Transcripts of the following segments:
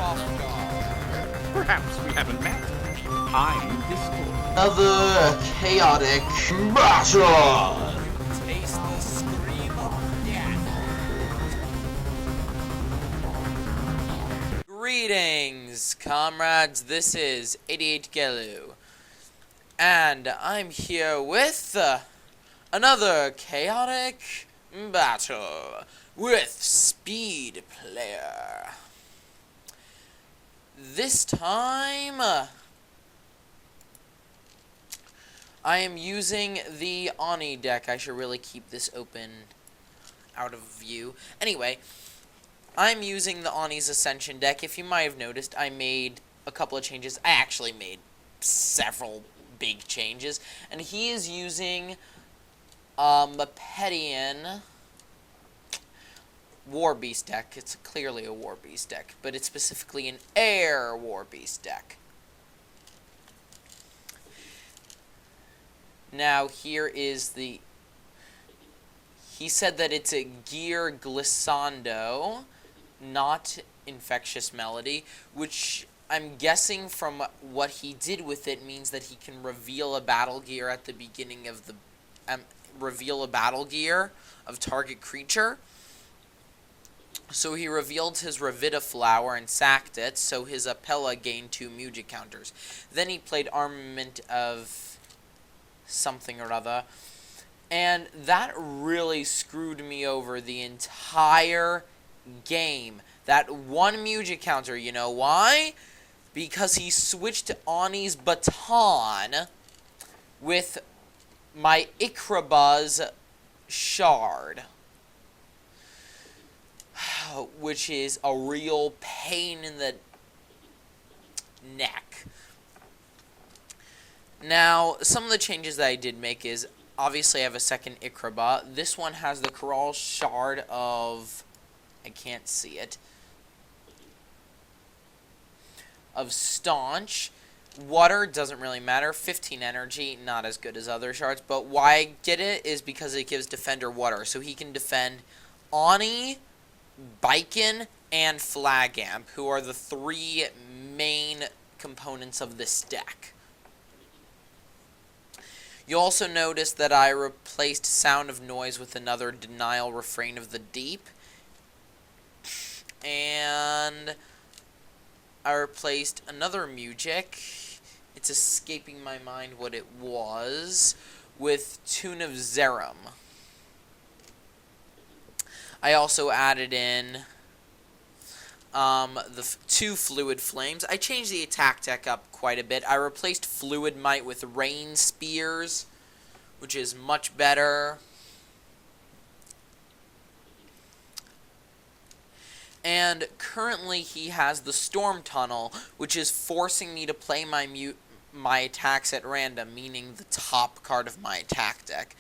off guard. Perhaps we haven't met. I'm Discord. Another chaotic battle! Taste the scream of death. Greetings, comrades. This is 88 Gelu. And I'm here with another chaotic battle with Speed Player. This time, I am using the Aaune deck. I should really keep this open out of view. Anyway, I'm using the Aune's Acension deck. If you might have noticed, I made a couple of changes. I actually made several big changes. And he is using a Petian War Beast deck. It's clearly a War Beast deck, but it's specifically an Air War Beast deck. Now, here is the... He said that it's a Gear Glissando, not Infectious Melody, which I'm guessing from what he did with it means that he can reveal a battle gear at the beginning of the... reveal a battle gear of target creature. So he revealed his Revita Flower and sacked it, so his Apella gained 2 music counters. Then he played Armament of something or other, and that really screwed me over the entire game. That 1 music counter, you know why? Because he switched to Ani's Baton with my Ikrabuzz Shard, which is a real pain in the neck. Now, some of the changes that I did make is, obviously I have a second Ikraba. This one has the Corral Shard of, I can't see it, of Staunch. Water doesn't really matter. 15 energy, not as good as other shards. But why I get it is because it gives Defender Water. So he can defend Aaune, Baiken, and Flagamp, who are the 3 main components of this deck. You'll also notice that I replaced Sound of Noise with another Denial Refrain of the Deep. And I replaced another music. It's escaping my mind what it was, with Tune of Zerum. I also added in the 2 Fluid Flames. I changed the attack deck up quite a bit. I replaced Fluid Might with Rain Spears, which is much better. And currently he has the Storm Tunnel, which is forcing me to play my attacks at random, meaning the top card of my attack deck,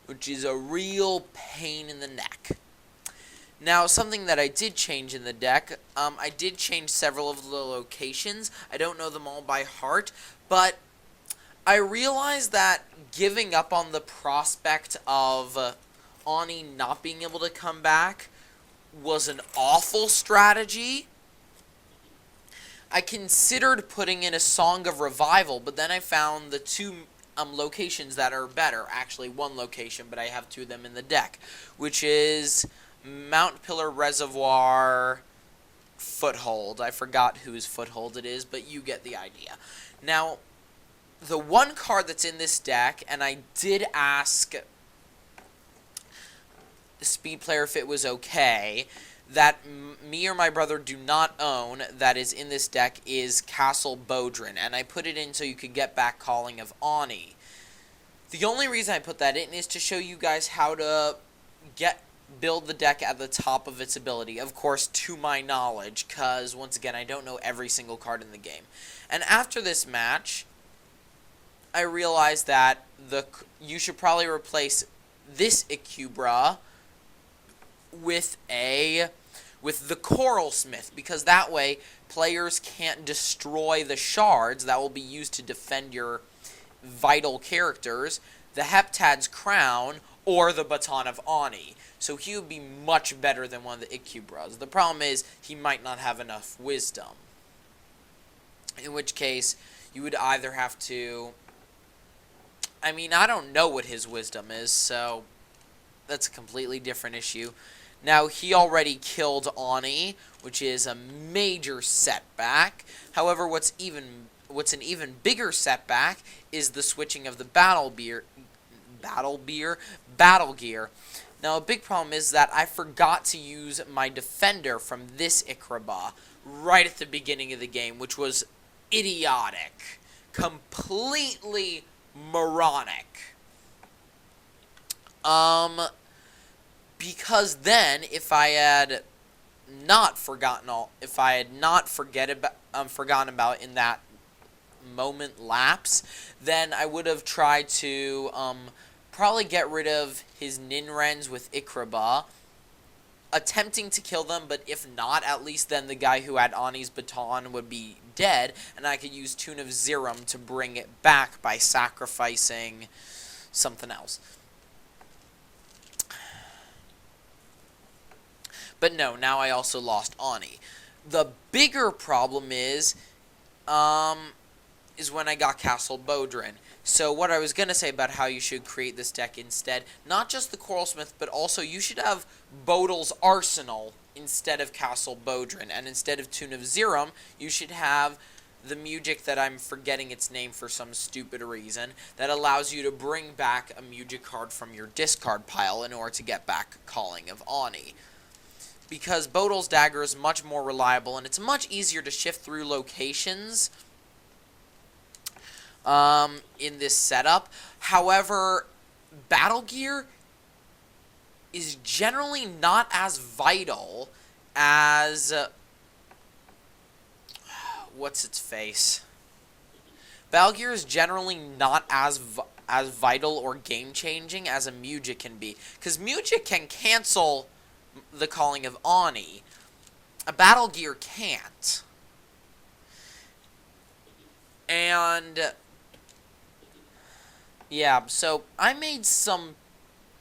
which is a real pain in the neck. Now, something that I did change in the deck, I did change several of the locations. I don't know them all by heart, but I realized that giving up on the prospect of Aaune not being able to come back was an awful strategy. I considered putting in a Song of Revival, but then I found the 2 locations that are better. Actually, 1 location, but I have 2 of them in the deck, which is Mount Pillar Reservoir Foothold. I forgot whose Foothold it is, but you get the idea. Now, the 1 card that's in this deck, and I did ask the Speed Player if it was okay, that me or my brother do not own, that is in this deck, is Castle Bodrin, and I put it in so you could get back Calling of Aaune. The only reason I put that in is to show you guys how to build the deck at the top of its ability. Of course, to my knowledge, because, once again, I don't know every single card in the game. And after this match, I realized that you should probably replace this Ikubra with the Coral Smith, because that way players can't destroy the shards that will be used to defend your vital characters, the Heptad's Crown, or the Baton of Aaune. So he would be much better than one of the Ikubras. The problem is he might not have enough wisdom. In which case, you would either have to... I mean, I don't know what his wisdom is, so that's a completely different issue. Now, he already killed Aaune, which is a major setback. However, what's an even bigger setback is the switching of the battle gear. Now, a big problem is that I forgot to use my defender from this Ikraba right at the beginning of the game, which was idiotic. Completely moronic. Because then, if I had not forgotten about in that moment lapse, then I would have tried to probably get rid of his Ninrens with Ikraba, attempting to kill them, but if not, at least then the guy who had Ani's baton would be dead, and I could use Tune of Zerum to bring it back by sacrificing something else. But no, now I also lost Aaune. The bigger problem is when I got Castle Bodrin. So what I was going to say about how you should create this deck instead, not just the Coralsmith, but also you should have Bodil's Arsenal instead of Castle Bodrin. And instead of Tune of Zerum, you should have the Mujic that I'm forgetting its name for some stupid reason, that allows you to bring back a Mujic card from your discard pile in order to get back Calling of Aaune. Because Bodil's Dagger is much more reliable, and it's much easier to shift through locations in this setup. However, Battle Gear is generally not as vital as... what's its face? Battle Gear is generally not as vital or game-changing as a Mujic can be. Because Mujic can cancel the Calling of Aaune. A Battle Gear can't. And yeah, so I made some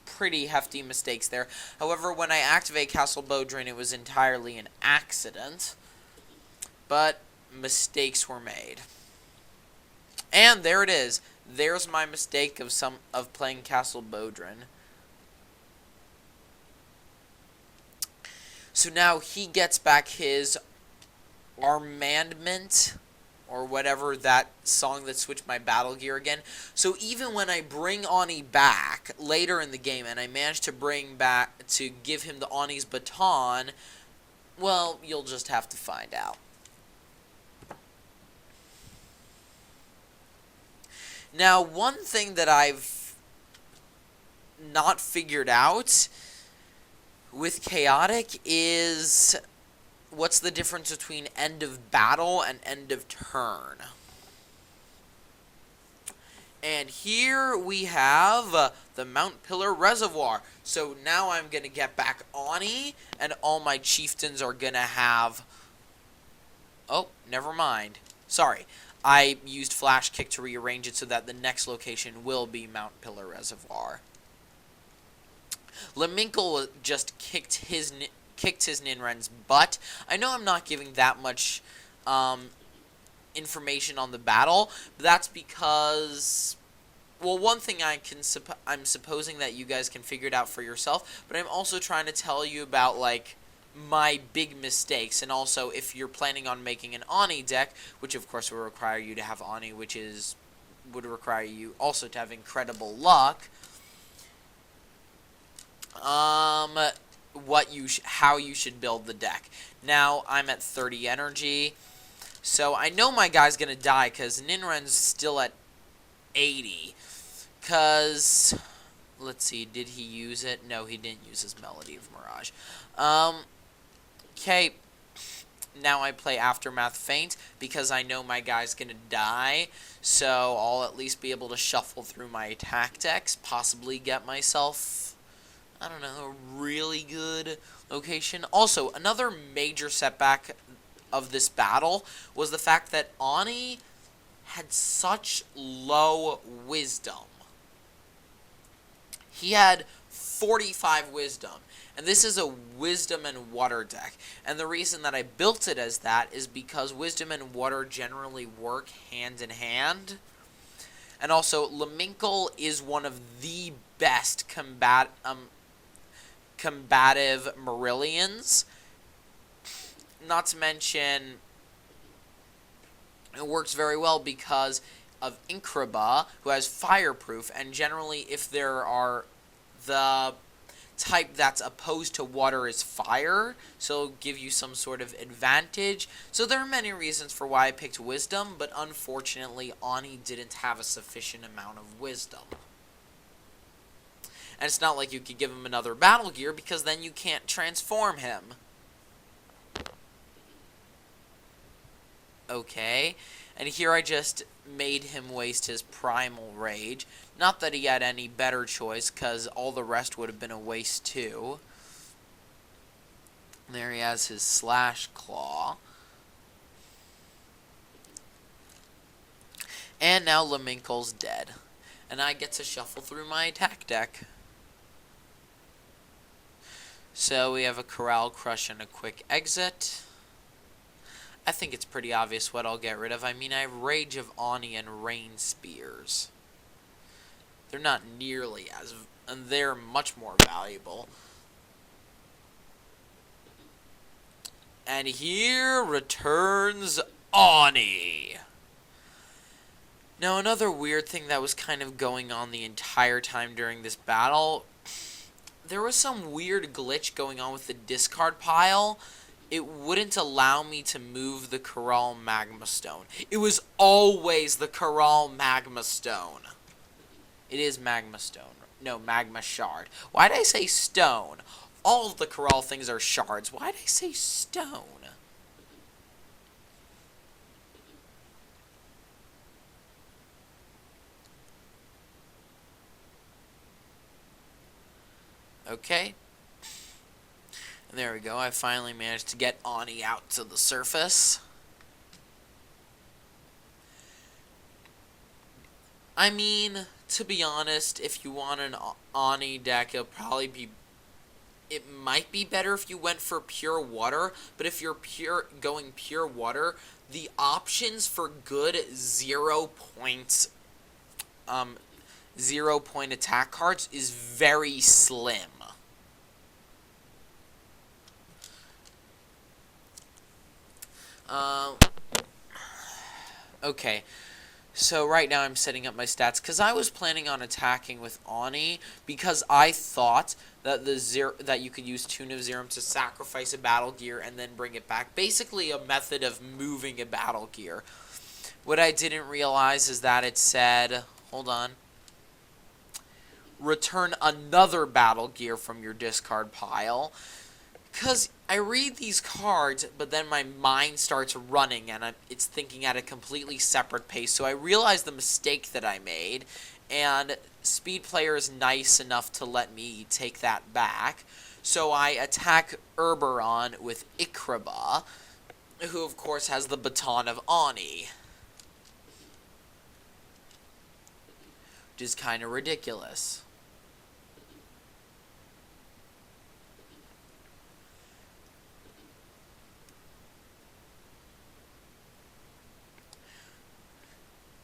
pretty hefty mistakes there. However, when I activate Castle Bodrin, it was entirely an accident. But mistakes were made. And there it is. There's my mistake of playing Castle Bodrin. So now he gets back his Armandment, or whatever, that song that switched my Battle Gear again. So even when I bring Aaune back later in the game, and I manage to give him the Ani's baton, well, you'll just have to find out. Now, one thing that I've not figured out with Chaotic is what's the difference between end of battle and end of turn. And here we have the Mount Pillar Reservoir. So now I'm going to get back Aaune, and all my chieftains are going to have... Oh, never mind. Sorry. I used Flash Kick to rearrange it so that the next location will be Mount Pillar Reservoir. Laminkle just kicked his Ninren's butt. I know I'm not giving that much information on the battle, but that's because, well, one thing I'm supposing that you guys can figure it out for yourself, but I'm also trying to tell you about, like, my big mistakes, and also if you're planning on making an Aaune deck, which of course will require you to have Aaune, would require you also to have incredible luck. How you should build the deck. Now I'm at 30 energy, so I know my guy's gonna die because Ninren's still at 80. Cause let's see, did he use it? No, he didn't use his Melody of Mirage. Okay. Now I play Aftermath Feint because I know my guy's gonna die, so I'll at least be able to shuffle through my attack decks, possibly get myself, I don't know, a really good location. Also, another major setback of this battle was the fact that Aaune had such low wisdom. He had 45 wisdom, And this is a Wisdom and Water deck. And the reason that I built it as that is because Wisdom and Water generally work hand in hand. And also, Laminkle is one of the best combative Marillions. Not to mention, it works very well because of Inkraba, who has Fireproof, and generally if there are the type that's opposed to water is fire, so it'll give you some sort of advantage. So there are many reasons for why I picked Wisdom, but unfortunately Aaune didn't have a sufficient amount of Wisdom. And it's not like you could give him another battle gear, because then you can't transform him. Okay, and here I just made him waste his Primal Rage. Not that he had any better choice, because all the rest would have been a waste too. There he has his Slash Claw. And now Laminkle's dead. And I get to shuffle through my attack deck. So we have a Corral Crush and a Quick Exit. I think it's pretty obvious what I'll get rid of. I mean, I have Rage of Aaune and Rain Spears. They're not nearly as... and they're much more valuable. And here returns Aaune. Now, another weird thing that was kind of going on the entire time during this battle, there was some weird glitch going on with the discard pile. It wouldn't allow me to move the Corral Magma Stone. It was always the Corral Magma Stone. It is Magma Stone. No, Magma Shard. Why did I say stone? All of the Corral things are shards. Why did I say stone? Okay. And there we go. I finally managed to get Aaune out to the surface. I mean, to be honest, if you want an Aaune deck, it might be better if you went for pure water, but if you're going pure water, the options for good 0 point attack cards is very slim. Okay, so right now I'm setting up my stats, because I was planning on attacking with Aaune, because I thought that that you could use Tune of Zerum to sacrifice a battle gear and then bring it back. Basically a method of moving a battle gear. What I didn't realize is that it said, hold on, return another battle gear from your discard pile. Because I read these cards, but then my mind starts running, and it's thinking at a completely separate pace. So I realized the mistake that I made, and Speed Player is nice enough to let me take that back. So I attack Erberon with Ikraba, who of course has the Baton of Aaune, which is kind of ridiculous.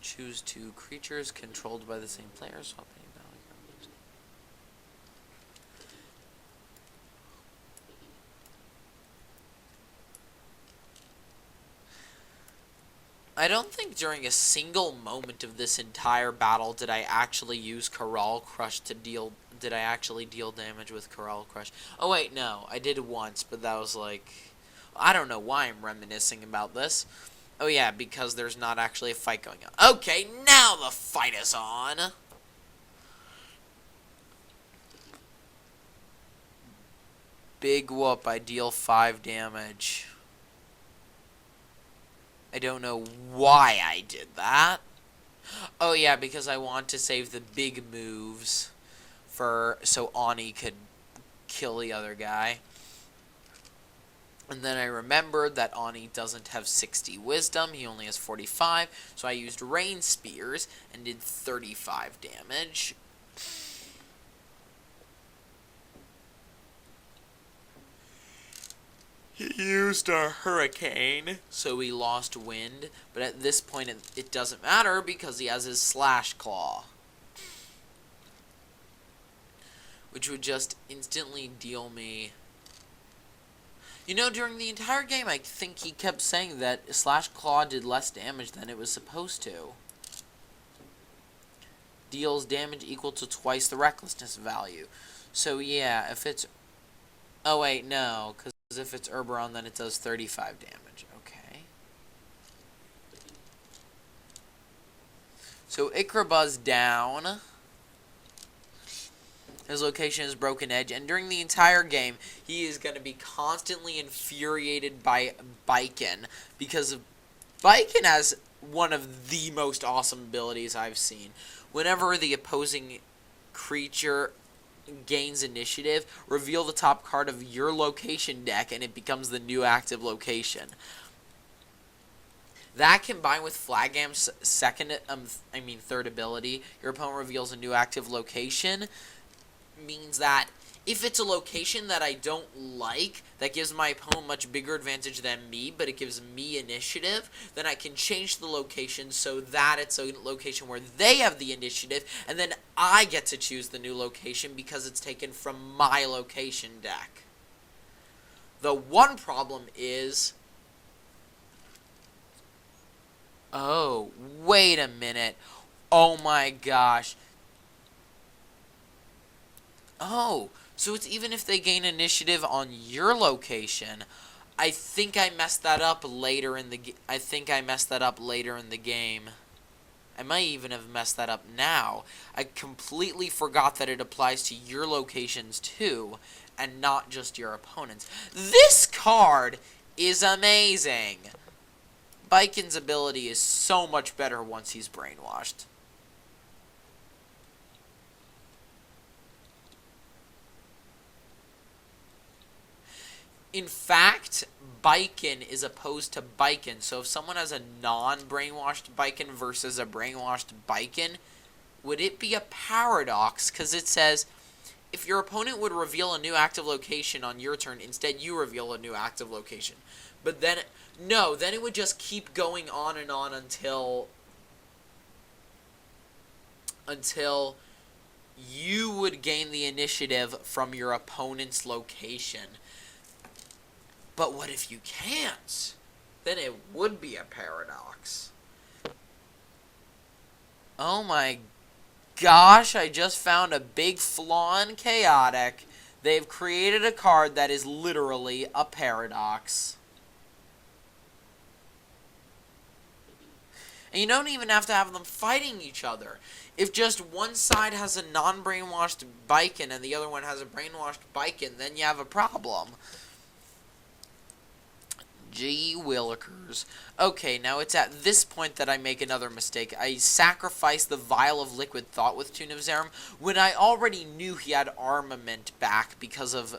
Choose 2 creatures controlled by the same player. Swap any battle gear. I don't think during a single moment of this entire battle did I actually use Corral Crush to deal... Did I actually deal damage with Corral Crush? Oh wait, no. I did once, but that was like... I don't know why I'm reminiscing about this. Oh yeah, because there's not actually a fight going on. Okay, now the fight is on! Big whoop, I deal 5 damage. I don't know why I did that. Oh yeah, because I want to save the big moves so Aaune could kill the other guy. And then I remembered that Aaune doesn't have 60 wisdom, he only has 45, so I used Rain Spears and did 35 damage. He used a hurricane, so he lost wind. But at this point, it doesn't matter because he has his slash claw, which would just instantly deal me. You know, during the entire game, I think he kept saying that slash claw did less damage than it was supposed to. Deals damage equal to twice the recklessness value. So yeah, if it's... Oh wait, no, because if it's Herberon, then it does 35 damage. Okay. So Ikrabuzz down. His location is Broken Edge, and during the entire game, he is going to be constantly infuriated by Baiken, because Baiken has one of the most awesome abilities I've seen. Whenever the opposing creature gains initiative, reveal the top card of your location deck, and it becomes the new active location. That combined with Flagam's third ability, your opponent reveals a new active location, means that if it's a location that I don't like, that gives my opponent much bigger advantage than me, but it gives me initiative, then I can change the location so that it's a location where they have the initiative, and then I get to choose the new location because it's taken from my location deck. The one problem is... Oh, wait a minute. Oh my gosh. Oh, so it's even if they gain initiative on your location. I think I messed that up later in the game. I might even have messed that up now. I completely forgot that it applies to your locations too, and not just your opponent's. This card is amazing. Baiken's ability is so much better once he's brainwashed. In fact, Baiken is opposed to Baiken. So if someone has a non-brainwashed Baiken versus a brainwashed Baiken, would it be a paradox? Because it says, if your opponent would reveal a new active location on your turn, instead you reveal a new active location. But then, no, then it would just keep going on and on until you would gain the initiative from your opponent's location. But what if you can't? Then it would be a paradox. Oh my gosh, I just found a big flaw in Chaotic. They've created a card that is literally a paradox. And you don't even have to have them fighting each other. If just one side has a non-brainwashed Baiken and the other one has a brainwashed Baiken, then you have a problem. Gee willikers. Okay, now it's at this point that I make another mistake. I sacrifice the Vial of Liquid Thought with Tune of Zerum when I already knew he had armament back because of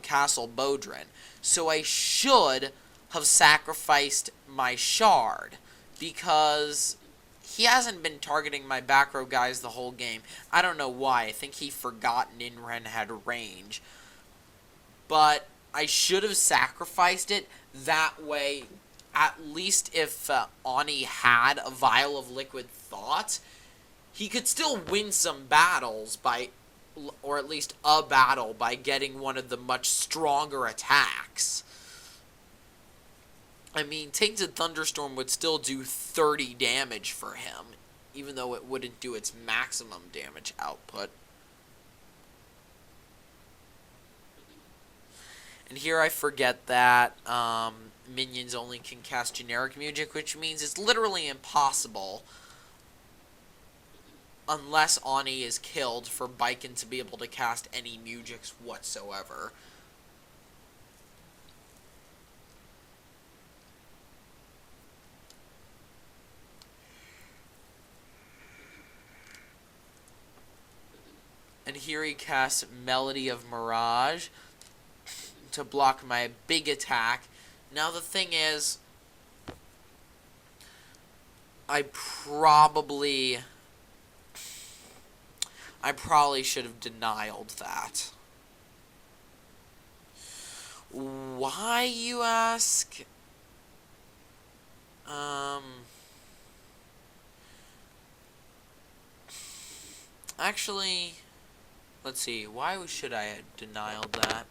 Castle Bodrin. So I should have sacrificed my Shard, because he hasn't been targeting my back row guys the whole game. I don't know why. I think he forgot Ninren had range. But I should have sacrificed it. That way, at least if Aaune had a Vial of Liquid Thought, he could still win some battles or at least a battle, by getting one of the much stronger attacks. I mean, Tainted Thunderstorm would still do 30 damage for him, even though it wouldn't do its maximum damage output. And here I forget that minions only can cast generic music, which means it's literally impossible, unless Aaune is killed, for Baiken to be able to cast any musics whatsoever. And here he casts Melody of Mirage to block my big attack. Now the thing is, I probably should have denied that. Why, you ask? Actually, let's see. Why should I have denialed that?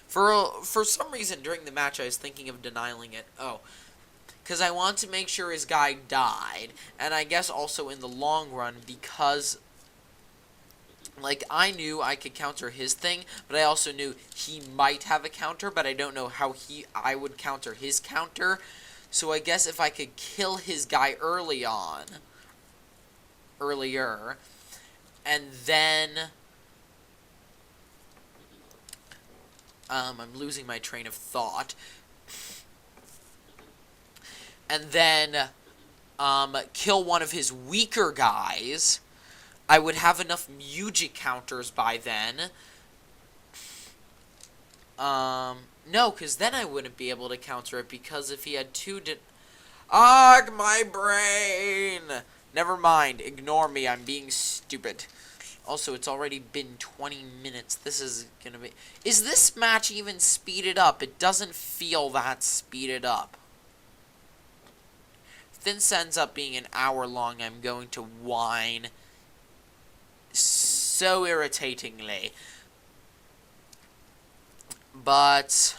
For some reason during the match I was thinking of denialing it. Oh, because I want to make sure his guy died, and I guess also in the long run because, like, I knew I could counter his thing, but I also knew he might have a counter, but I don't know how I would counter his counter. So I guess if I could kill his guy earlier, and then I'm losing my train of thought. And then kill one of his weaker guys, I would have enough Mujic counters by then. No, because then I wouldn't be able to counter it, because if he had two... Ugh, my brain! Never mind, ignore me, I'm being stupid. Also, it's already been 20 minutes. This is gonna be... Is this match even speeded up? It doesn't feel that speeded up. If this ends up being an hour long, I'm going to whine so irritatingly. But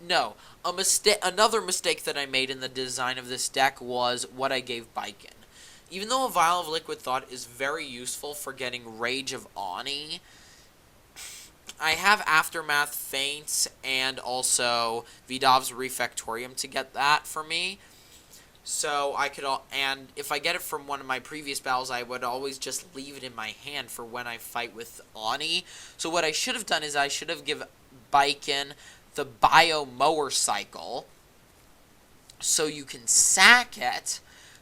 no, another mistake that I made in the design of this deck was what I gave Baiken. Even though a Vial of Liquid Thought is very useful for getting Rage of Aaune, I have Aftermath Feints and also Vidav's Refectorium to get that for me. So I could, and if I get it from one of my previous battles, I would always just leave it in my hand for when I fight with Aaune. So what I should have done is I should have given Baiken the Bio Mower Cycle, so you can sack it,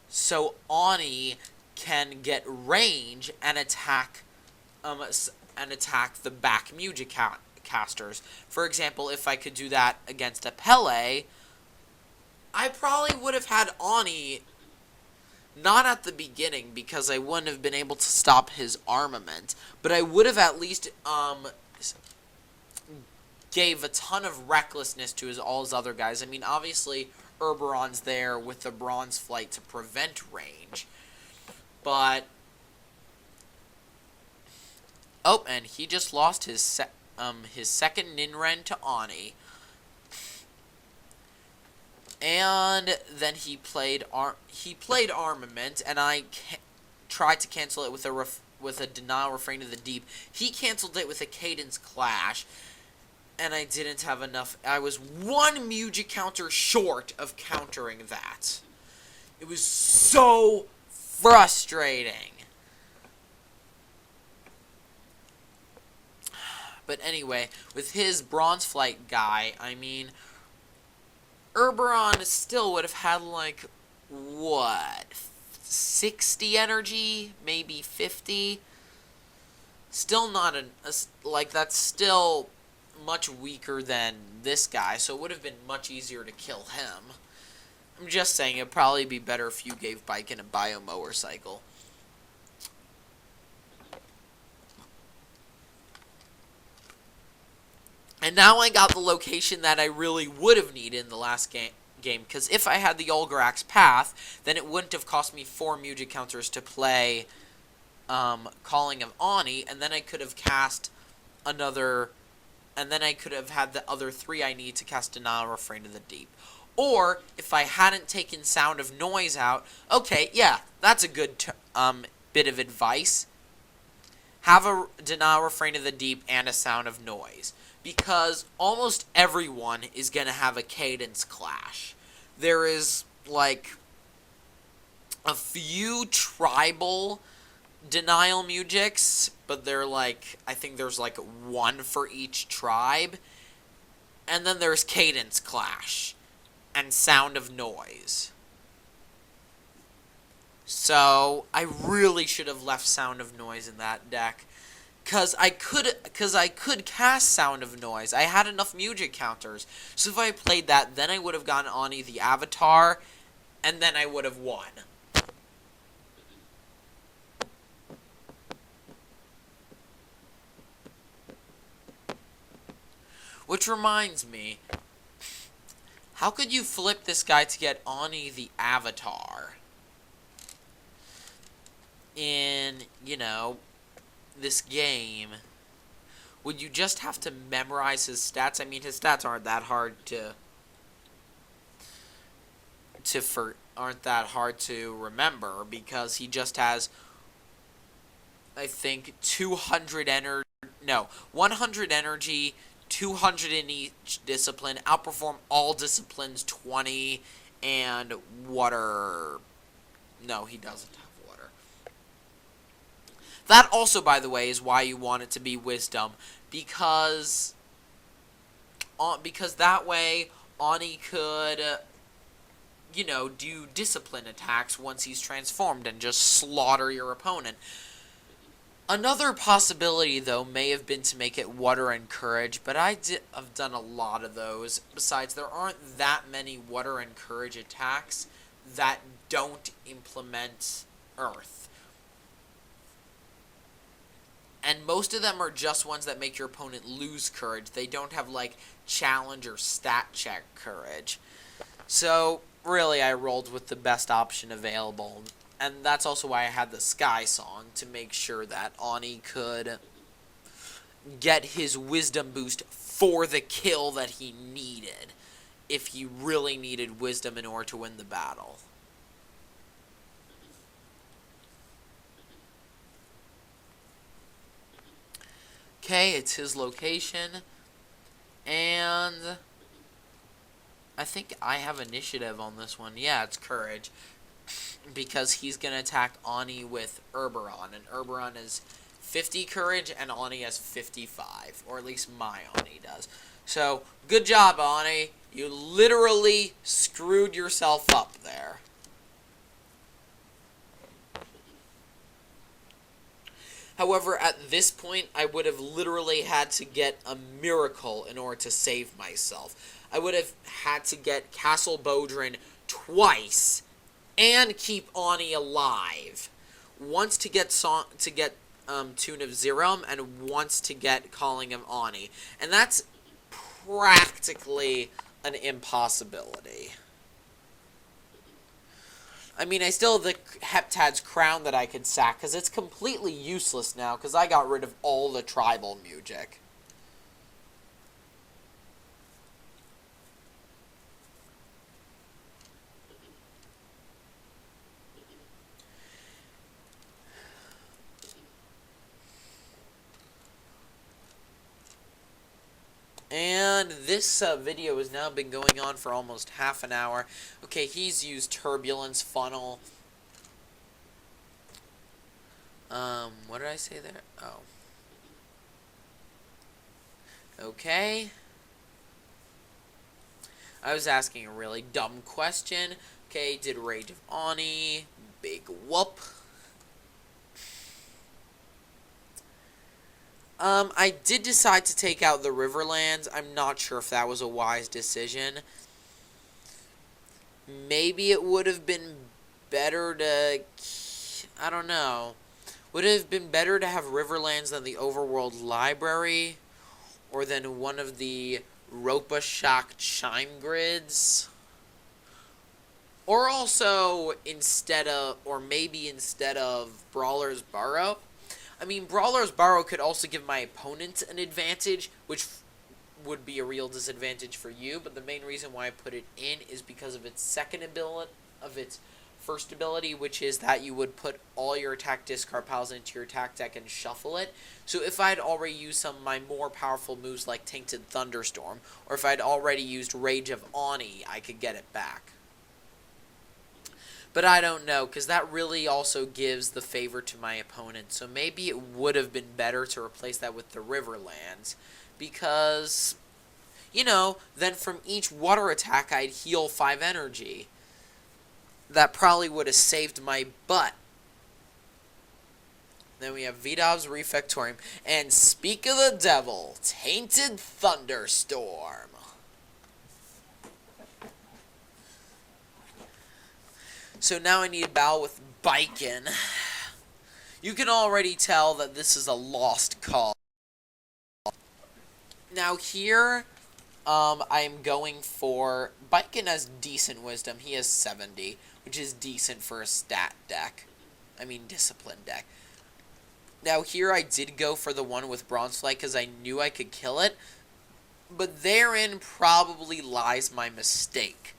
so Aaune can get range and attack the back Mujic casters. For example, if I could do that against a Pele, I probably would have had Aaune, not at the beginning, because I wouldn't have been able to stop his armament, but I would have at least gave a ton of recklessness to all his other guys. I mean, obviously, Urberon's there with the Bronze Flight to prevent range, but... Oh, and he just lost his second Ninren to Aaune. And then he played Armament, and I tried to cancel it with a Denial Refrain of the Deep. He canceled it with a Cadence Clash, and I didn't have enough. I was one Mujic counter short of countering that. It was so frustrating. But anyway, with his Bronze Flight guy, I mean, Urberon still would have had, like, what, 60 energy? Maybe 50? Still not like, that's still much weaker than this guy, so it would have been much easier to kill him. I'm just saying, it'd probably be better if you gave Baiken a Bio Mower Cycle. And now I got the location that I really would have needed in the last game, because if I had the Olgarax Path, then it wouldn't have cost me 4 Mujic counters to play Calling of Aaune, and then I could have cast another, and then I could have had the other 3 I need to cast Denial Refrain of the Deep. Or, if I hadn't taken Sound of Noise out, okay, yeah, that's a good bit of advice. Have a Denial Refrain of the Deep and a Sound of Noise, because almost everyone is going to have a Cadence Clash. There is, like, a few tribal Denial Mujics, but they're, like, I think there's, like, 1 for each tribe. And then there's Cadence Clash and Sound of Noise. So, I really should have left Sound of Noise in that deck. Because I could cast Sound of Noise. I had enough Mujic counters. So if I played that, then I would have gotten Aaune the Avatar, and then I would have won. Which reminds me, how could you flip this guy to get Aaune the Avatar in, you know, this game? Would you just have to memorize his stats? I mean, his stats aren't that hard to remember, because he just has, I think, 100 energy, 200 in each discipline, outperform all disciplines 20, and water. No, he doesn't have water. That also, by the way, is why you want it to be wisdom, because that way Aaune could, do discipline attacks once he's transformed and just slaughter your opponent. Another possibility, though, may have been to make it water and courage, but I've done a lot of those. Besides, there aren't that many water and courage attacks that don't implement earth. And most of them are just ones that make your opponent lose courage. They don't have, like, challenge or stat check courage. So, really, I rolled with the best option available. And that's also why I had the Sky Song, to make sure that Aaune could get his wisdom boost for the kill that he needed, if he really needed wisdom in order to win the battle. Okay, it's his location, and I think I have initiative on this one. Yeah, it's courage, because he's going to attack Aaune with Oberon, and Oberon is 50 courage, and Aaune has 55, or at least my Aaune does. So, good job, Aaune. You literally screwed yourself up there. However, at this point, I would have literally had to get a miracle in order to save myself. I would have had to get Castle Bodrin twice and keep Aaune alive. Once to get Tune of Zerum, and once to get Calling of Aaune. And that's practically an impossibility. I mean, I still have the Heptad's Crown that I could sack, because it's completely useless now, because I got rid of all the tribal music. And this video has now been going on for almost half an hour. Okay, he's used Turbulence Funnel. What did I say there? Oh. Okay. I was asking a really dumb question. Okay, did Rage of Aaune. Big whoop. I did decide to take out the Riverlands. I'm not sure if that was a wise decision. Maybe it would have been better to... I don't know. Would it have been better to have Riverlands than the Overworld Library? Or than one of the Ropa Shock Chime Grids? Or also instead of... Or maybe instead of Brawler's Burrow? I mean, Brawler's Burrow could also give my opponent an advantage, which would be a real disadvantage for you, but the main reason why I put it in is because of its first ability, which is that you would put all your attack discard piles into your attack deck and shuffle it. So if I'd already used some of my more powerful moves like Tainted Thunderstorm, or if I'd already used Rage of Aaune, I could get it back. But I don't know, because that really also gives the favor to my opponent. So maybe it would have been better to replace that with the Riverlands. Because, then from each water attack, I'd heal 5 energy. That probably would have saved my butt. Then we have Vidov's Refectorium. And speak of the devil, Tainted Thunderstorm. So now I need a battle with Baiken. You can already tell that this is a lost cause. Now here, I'm going for... Biken has decent wisdom. He has 70, which is decent for a stat deck. I mean, discipline deck. Now, here I did go for the one with Bronze Flight because I knew I could kill it. But therein probably lies my mistake.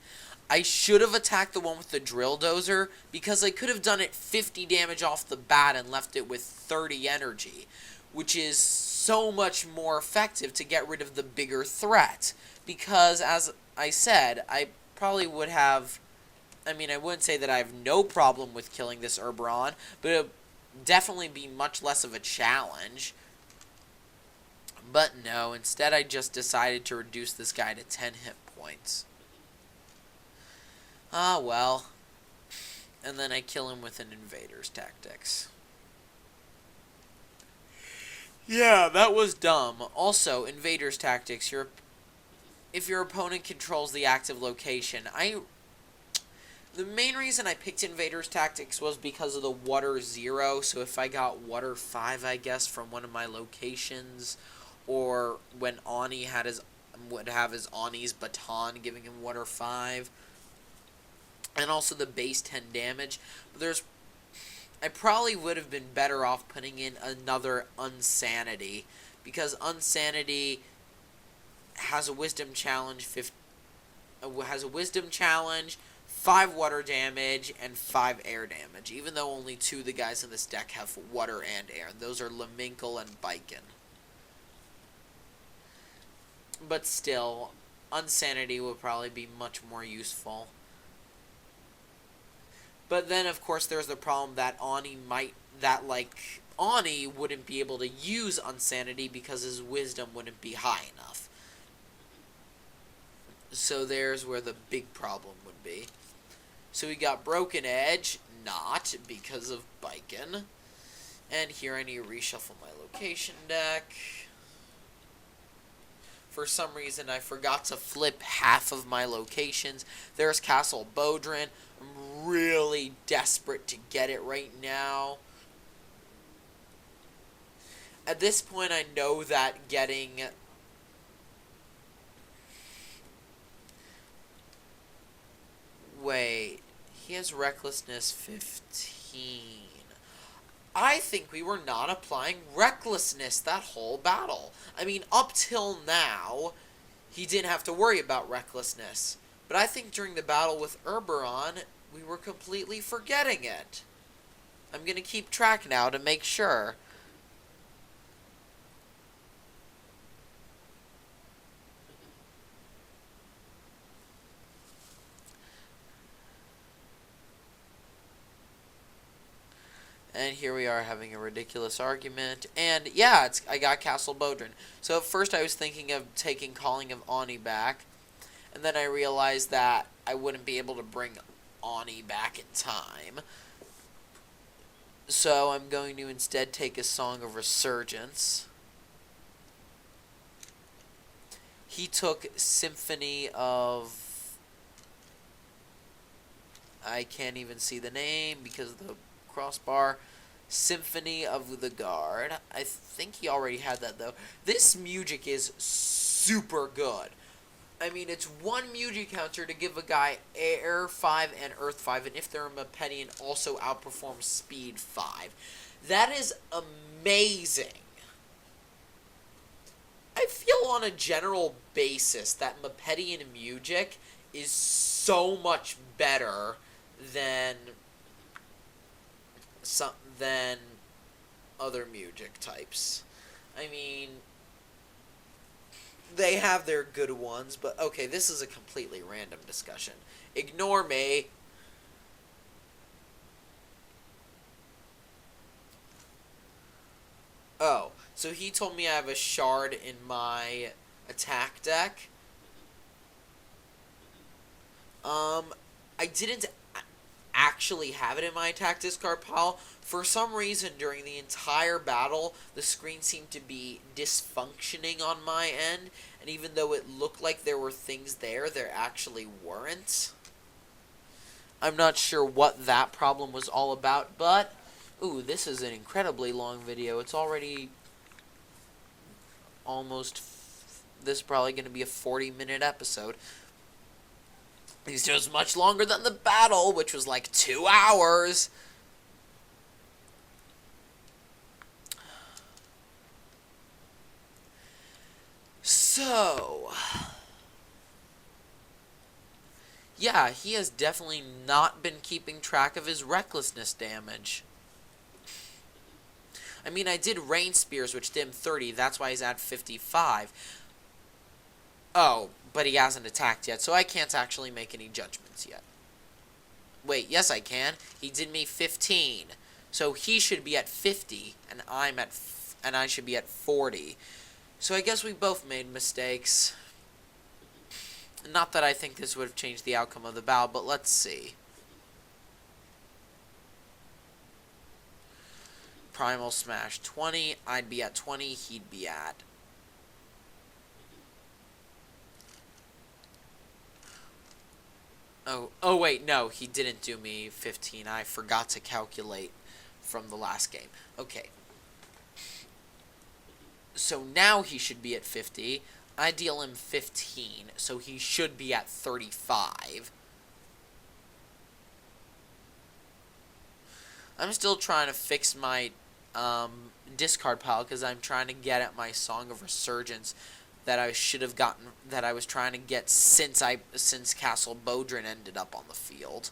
I should have attacked the one with the Drill Dozer because I could have done it 50 damage off the bat and left it with 30 energy, which is so much more effective to get rid of the bigger threat. Because, as I said, I probably would have... I mean, I wouldn't say that I have no problem with killing this Herberon, but it would definitely be much less of a challenge. But no, instead I just decided to reduce this guy to 10 hit points. Ah, well. And then I kill him with an Invader's Tactics. Yeah, that was dumb. Also, Invader's Tactics, if your opponent controls the active location, the main reason I picked Invader's Tactics was because of the Water 0, so if I got Water 5, I guess, from one of my locations, or when Aaune would have his Auni's Baton giving him Water 5, and also the base 10 damage. But I probably would have been better off putting in another Unsanity, because Unsanity has a Wisdom Challenge, 5 water damage, and 5 air damage, even though only 2 of the guys in this deck have water and air. Those are Laminkle and Biken. But still, Unsanity will probably be much more useful. But then, of course, there's the problem that Aaune wouldn't be able to use Unsanity because his wisdom wouldn't be high enough. So there's where the big problem would be. So we got Broken Edge, not because of Biken. And here I need to reshuffle my location deck. For some reason, I forgot to flip half of my locations. There's Castle Bodrin. I'm really desperate to get it right now. At this point, I know that getting... Wait, he has Recklessness 15. I think we were not applying Recklessness that whole battle. I mean, up till now, he didn't have to worry about Recklessness. But I think during the battle with Herberon, we were completely forgetting it. I'm going to keep track now to make sure. And here we are having a ridiculous argument. And yeah, I got Castle Bodrin. So at first I was thinking of taking Calling of Aaune back. And then I realized that I wouldn't be able to bring Aaune back in time. So I'm going to instead take a Song of Resurgence. He took Symphony of... I can't even see the name because of the crossbar. Symphony of the Guard. I think he already had that, though. This music is super good. I mean, it's 1 music counter to give a guy Air 5 and Earth 5, and if they're a Mepedian, also outperforms Speed 5. That is amazing. I feel on a general basis that Mepedian music is so much better than other music types. I mean, they have their good ones, but okay, this is a completely random discussion. Ignore me. Oh, so he told me I have a shard in my attack deck. I didn't actually have it in my attack discard pile. For some reason, during the entire battle, the screen seemed to be dysfunctioning on my end, and even though it looked like there were things there actually weren't. I'm not sure what that problem was all about, but... Ooh, this is an incredibly long video. It's already almost this is probably going to be a 40-minute episode. These shows much longer than the battle, which was like 2 hours. So, yeah, he has definitely not been keeping track of his recklessness damage. I mean, I did rain spears, which did him 30. That's why he's at 55. Oh, but he hasn't attacked yet, so I can't actually make any judgments yet. Wait, yes I can. He did me 15. So he should be at 50, and I should be at 40. So I guess we both made mistakes. Not that I think this would have changed the outcome of the battle, but let's see. Primal Smash 20. I'd be at 20. He'd be at... Oh wait, no, he didn't do me 15. I forgot to calculate from the last game. Okay. So now he should be at 50. I deal him 15, so he should be at 35. I'm still trying to fix my discard pile because I'm trying to get at my Song of Resurgence that I should have gotten, that I was trying to get since Castle Bodrin ended up on the field.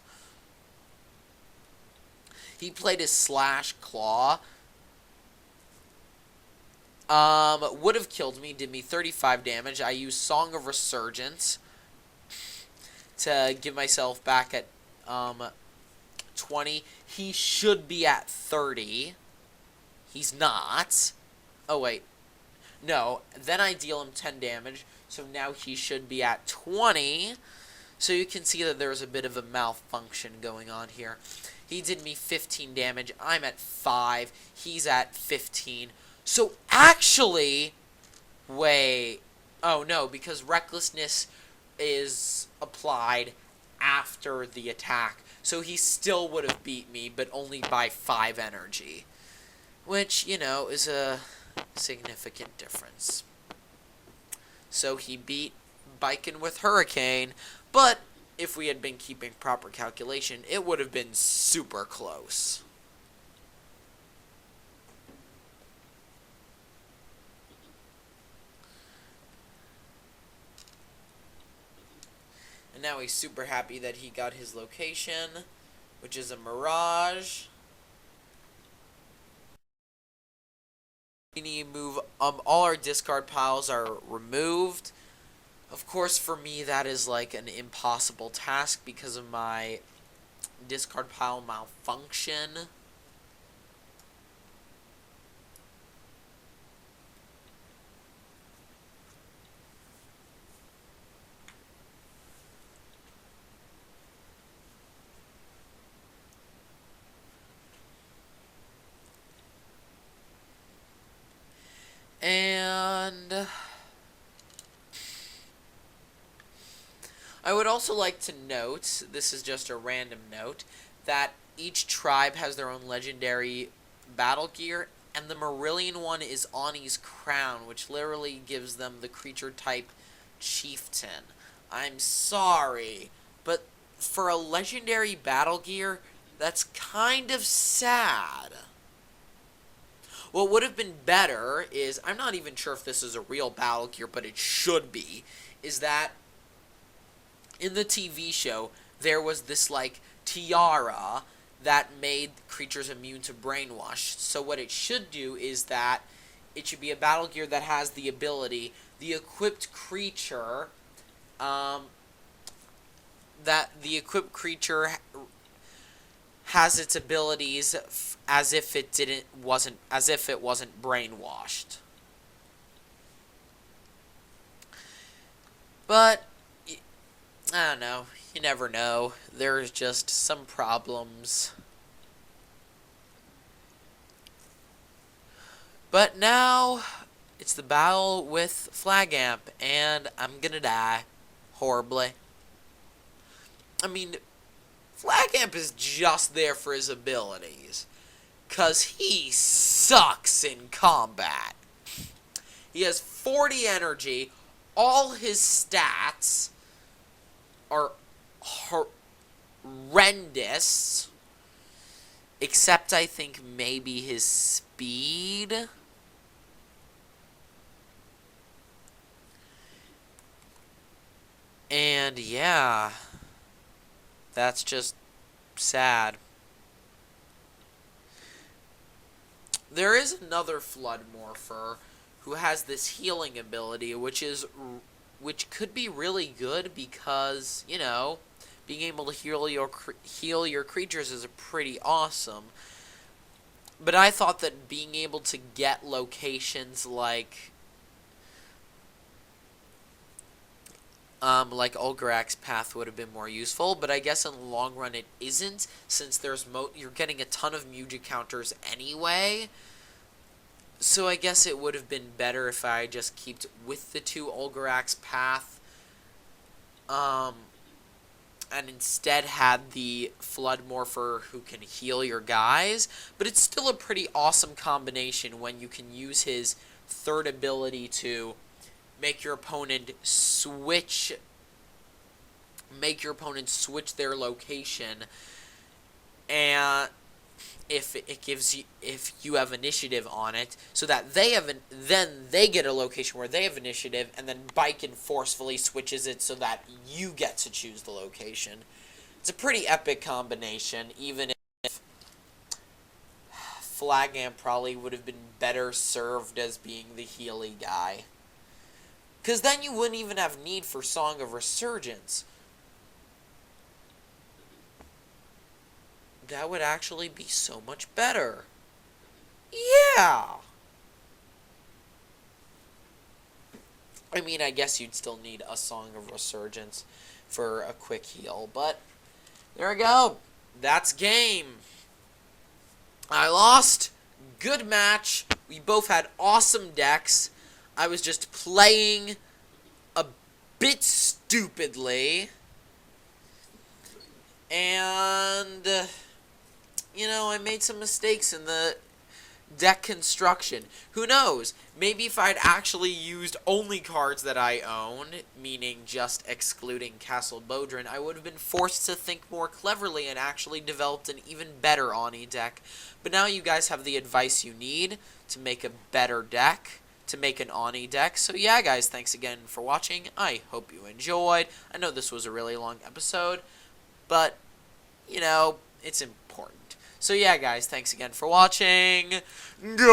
He played his Slash Claw. Would have killed me, did me 35 damage. I used Song of Resurgence to give myself back at 20. He should be at 30. He's not. Oh, wait. No, then I deal him 10 damage, so now he should be at 20. So you can see that there's a bit of a malfunction going on here. He did me 15 damage. I'm at 5. He's at 15. So actually, wait. Oh, no, because Recklessness is applied after the attack. So he still would have beat me, but only by 5 energy. Which, you know, is a significant difference. So he beat Biken with Hurricane, but if we had been keeping proper calculation, it would have been super close. And now he's super happy that he got his location, which is a Mirage. We need to move, all our discard piles are removed. Of course, for me, that is like an impossible task because of my discard pile malfunction. And I would also like to note, this is just a random note, that each tribe has their own legendary battle gear, and the Marillion one is Ani's crown, which literally gives them the creature type chieftain. I'm sorry, but for a legendary battle gear, that's kind of sad. What would have been better is, I'm not even sure if this is a real battle gear, but it should be, is that in the TV show, there was this, like, tiara that made creatures immune to brainwash. So what it should do is that it should be a battle gear that has the ability, the equipped creature, has its abilities as if it wasn't brainwashed. But I don't know. You never know. There's just some problems. But now it's the battle with Flagamp, and I'm gonna die horribly. I mean, Flagamp is just there for his abilities, 'cause he sucks in combat. He has 40 energy, all his stats are horrendous, except I think maybe his speed. And yeah, that's just sad. There is another Flood Morpher who has this healing ability, which could be really good because, you know, being able to heal your creatures is pretty awesome. But I thought that being able to get locations like Ulgarak's path would have been more useful, but I guess in the long run it isn't, since you're getting a ton of Muji counters anyway. So I guess it would have been better if I just kept with the 2 Ulgarak's path, and instead had the Flood Morpher who can heal your guys. But it's still a pretty awesome combination when you can use his third ability to make your opponent switch their location, and if you have initiative on it, so that then they get a location where they have initiative, and then Baiken forcefully switches it so that you get to choose the location. It's a pretty epic combination, even if Flagam probably would have been better served as being the Healy guy. Because then you wouldn't even have need for Song of Resurgence. That would actually be so much better. Yeah! I mean, I guess you'd still need a Song of Resurgence for a quick heal, but there we go. That's game. I lost. Good match. We both had awesome decks. I was just playing a bit stupidly. And, you know, I made some mistakes in the deck construction. Who knows? Maybe if I'd actually used only cards that I own, meaning just excluding Castle Bodhran, I would have been forced to think more cleverly and actually developed an even better Ani deck. But now you guys have the advice you need to make a better deck, to make an Ani deck. So yeah, guys, thanks again for watching. I hope you enjoyed. I know this was a really long episode, but, you know, it's important. So yeah, guys, thanks again for watching. Goodbye.